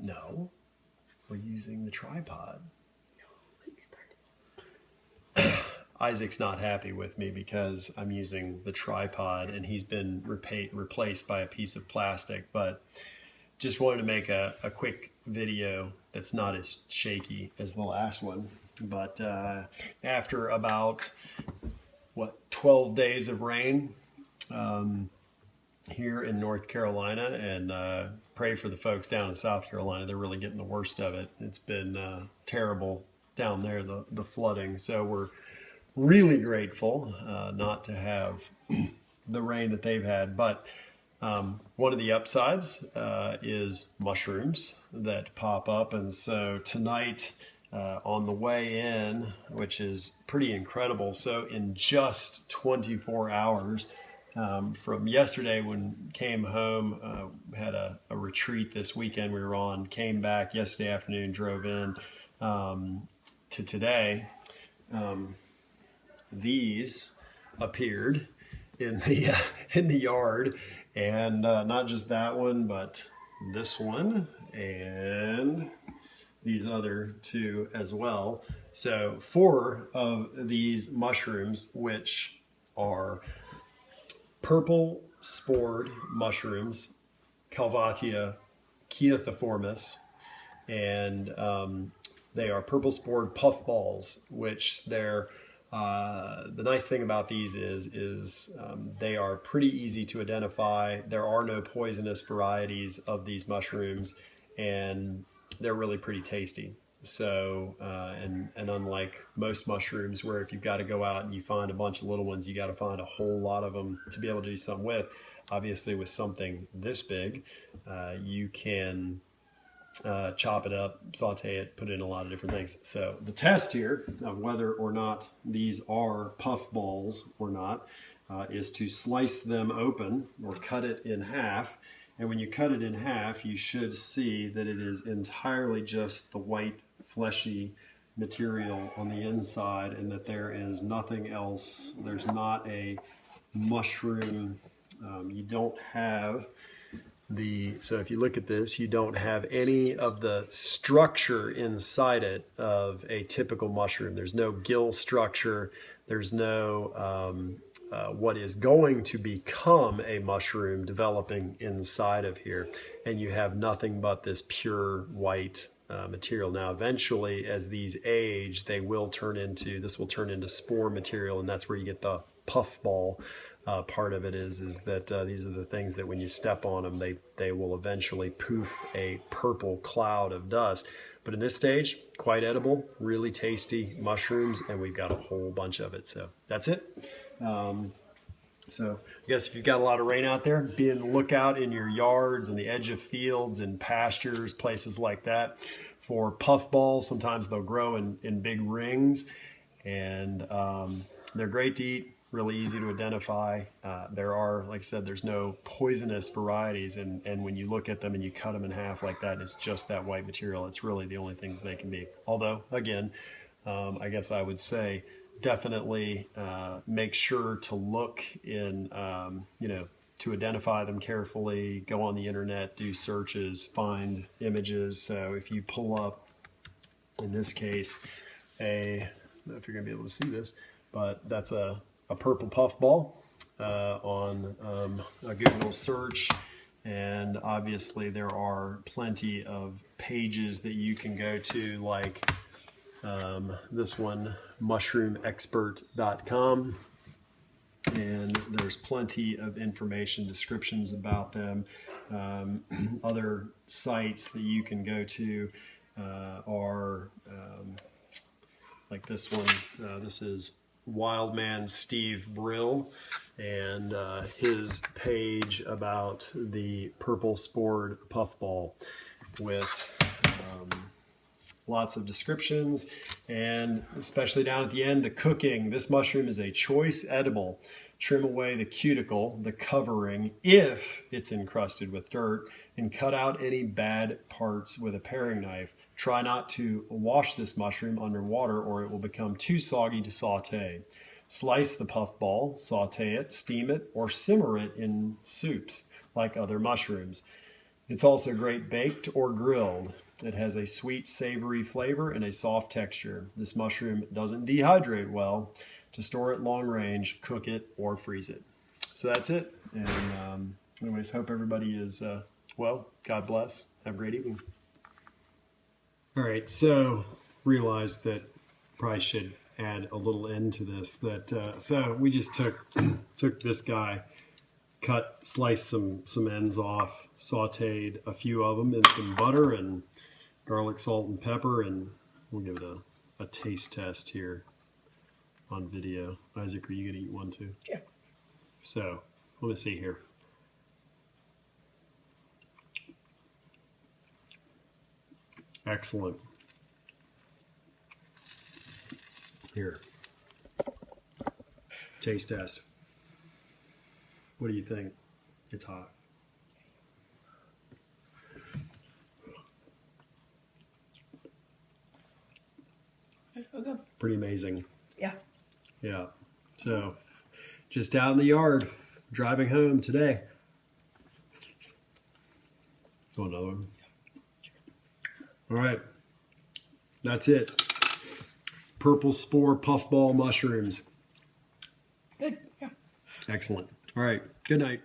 No, we're using the tripod. Isaac's not happy with me because I'm using the tripod and he's been replaced by a piece of plastic, but just wanted to make a quick video that's not as shaky as the last one. But after about 12 days of rain here in North Carolina, and pray for the folks down in South Carolina, they're really getting the worst of it. It's been terrible down there, the flooding. So we're really grateful not to have the rain that they've had. But one of the upsides is mushrooms that pop up. And so tonight on the way in, which is pretty incredible, so in just 24 hours from yesterday when came home, had a retreat this weekend we were on, came back yesterday afternoon, drove in to today. These appeared in the yard, and not just that one, but this one and these other two as well. So 4 of these mushrooms, which are purple spored mushrooms, Calvatia chiathiformis, and they are purple spored puffballs, which they're the nice thing about these is they are pretty easy to identify. There are no poisonous varieties of these mushrooms, and they're really pretty tasty. So, and unlike most mushrooms, where if you've got to go out and you find a bunch of little ones, you got to find a whole lot of them to be able to do something with. Obviously, with something this big, you can chop it up, saute it, put it in a lot of different things. So the test here of whether or not these are puffballs or not is to slice them open or cut it in half. And when you cut it in half, you should see that it is entirely just the white fleshy material on the inside, and that there is nothing else. There's not a mushroom. You don't have so if you look at this, you don't have any of the structure inside it of a typical mushroom. There's no gill structure. There's no what is going to become a mushroom developing inside of here. And you have nothing but this pure white material. Now, eventually, as these age, this will turn into spore material, and that's where you get the puffball. Part of it is that these are the things that when you step on them, they will eventually poof a purple cloud of dust. But in this stage, quite edible, really tasty mushrooms, and we've got a whole bunch of it. So that's it. So I guess if you've got a lot of rain out there, be on the lookout in your yards, on the edge of fields and pastures, places like that, for puffballs. Sometimes they'll grow in big rings, and they're great to eat. Really easy to identify. There are, like I said, there's no poisonous varieties, and when you look at them and you cut them in half like that, it's just that white material. It's really the only things they can be. Although, again, I guess I would say definitely make sure to look in, to identify them carefully. Go on the internet, do searches, find images. So if you pull up, in this case, I don't know if you're going to be able to see this, but that's a purple puffball on a Google search, and obviously there are plenty of pages that you can go to, like this one, mushroomexpert.com, and there's plenty of information, descriptions about them. Other sites that you can go to are like this one. This is Wildman Steve Brill, and his page about the purple spored puffball, with lots of descriptions, and especially down at the end, the cooking. This mushroom is a choice edible. Trim away the cuticle, the covering, if it's encrusted with dirt, and cut out any bad parts with a paring knife. Try not to wash this mushroom under water, or it will become too soggy to saute. Slice the puffball, saute it, steam it, or simmer it in soups like other mushrooms. It's also great baked or grilled. It has a sweet, savory flavor and a soft texture. This mushroom doesn't dehydrate well. To store it long range, cook it or freeze it. So that's it. And anyways, hope everybody is well. God bless. Have a great evening. All right, so realized that probably should add a little end to this. So we just took this guy, sliced some ends off, sautéed a few of them in some butter and garlic, salt, and pepper, and we'll give it a taste test here on video. Isaac, are you gonna eat one too? Yeah. So let me see here. Excellent. Here. Taste test. What do you think? It's hot. It's so good. Pretty amazing. Yeah. Yeah. So just out in the yard, driving home today. Oh, another one. All right. That's it. Purple spore puffball mushrooms. Good. Yeah. Excellent. All right. Good night.